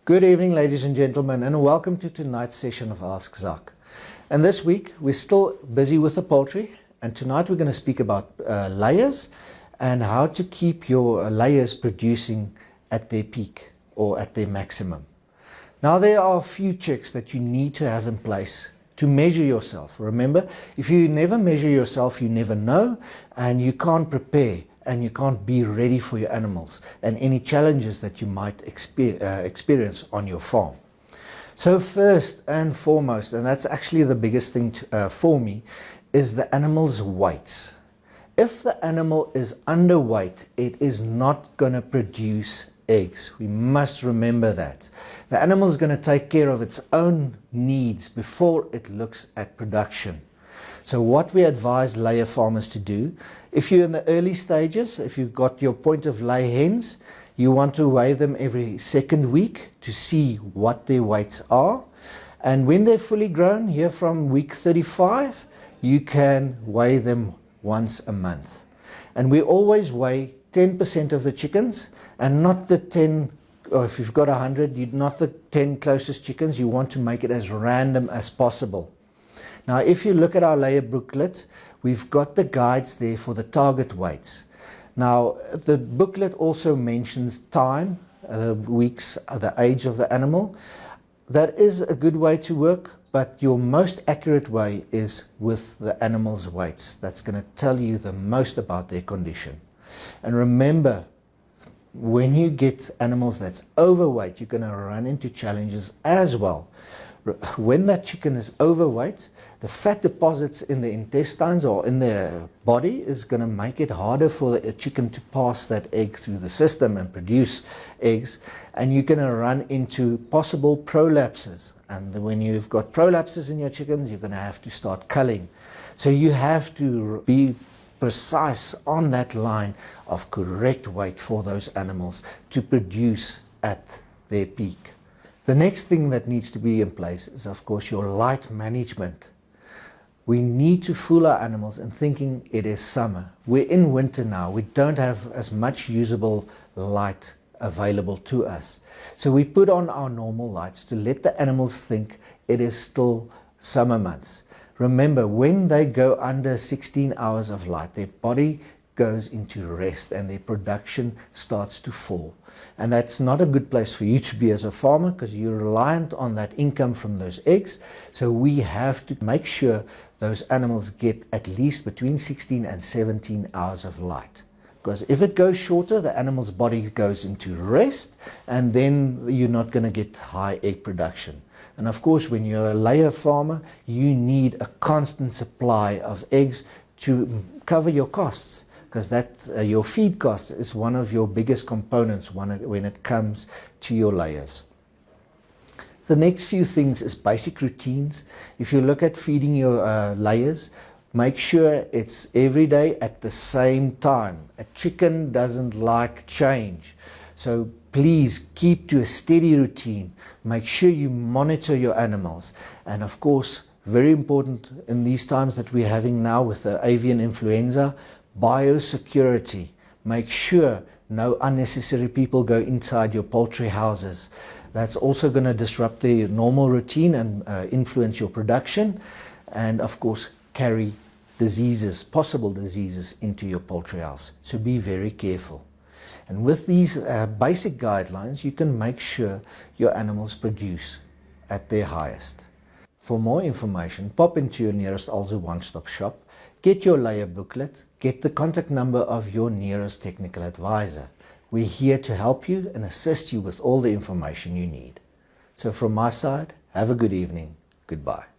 Good evening, ladies and gentlemen, and welcome to tonight's session of Ask Zak. And this week, we're still busy with the poultry, and tonight we're going to speak about layers and how to keep your layers producing at their peak or at their maximum. Now, there are a few checks that you need to have in place to measure yourself. Remember, if you never measure yourself, you never know, and you can't prepare and you can't be ready for your animals and any challenges that you might experience on your farm. So first and foremost, and that's actually the biggest thing for me, is the animal's weights. If the animal is underweight, it is not going to produce eggs. We must remember that. The animal is going to take care of its own needs before it looks at production. So what we advise layer farmers to do, if you're in the early stages, if you've got your point of lay hens, you want to weigh them every second week to see what their weights are. And when they're fully grown, here from week 35, you can weigh them once a month. And we always weigh 10% of the chickens and not the 10, or if you've got 100, not the 10 closest chickens. You want to make it as random as possible. Now, if you look at our layer booklet, we've got the guides there for the target weights. Now, the booklet also mentions time, weeks, the age of the animal. That is a good way to work, but your most accurate way is with the animal's weights. That's going to tell you the most about their condition. And remember, when you get animals that's overweight, you're going to run into challenges as well. When that chicken is overweight, the fat deposits in the intestines or in their body is going to make it harder for the chicken to pass that egg through the system and produce eggs, and you're going to run into possible prolapses. And when you've got prolapses in your chickens, you're going to have to start culling. So you have to be precise on that line of correct weight for those animals to produce at their peak. The next thing that needs to be in place is, of course, your light management. We need to fool our animals in thinking it is summer. We're in winter now. We don't have as much usable light available to us. So we put on our normal lights to let the animals think it is still summer months. Remember, when they go under 16 hours of light, their body goes into rest and their production starts to fall. And that's not a good place for you to be as a farmer, because you're reliant on that income from those eggs. So we have to make sure those animals get at least between 16 and 17 hours of light. Because if it goes shorter, the animal's body goes into rest, and then you're not going to get high egg production. And of course, when you're a layer farmer, you need a constant supply of eggs to cover your costs, because your feed cost is one of your biggest components when it comes to your layers. The next few things is basic routines. If you look at feeding your layers, make sure it's every day at the same time. A chicken doesn't like change. So please keep to a steady routine. Make sure you monitor your animals. And of course, very important in these times that we're having now with the avian influenza, biosecurity. Make sure no unnecessary people go inside your poultry houses. That's also going to disrupt the normal routine and influence your production, and of course carry diseases, possible diseases, into your poultry house. So be very careful. And with these basic guidelines, you can make sure your animals produce at their highest. For more information, pop into your nearest Alzu one-stop shop, get your layer booklet, get the contact number of your nearest technical advisor. We're here to help you and assist you with all the information you need. So from my side, have a good evening. Goodbye.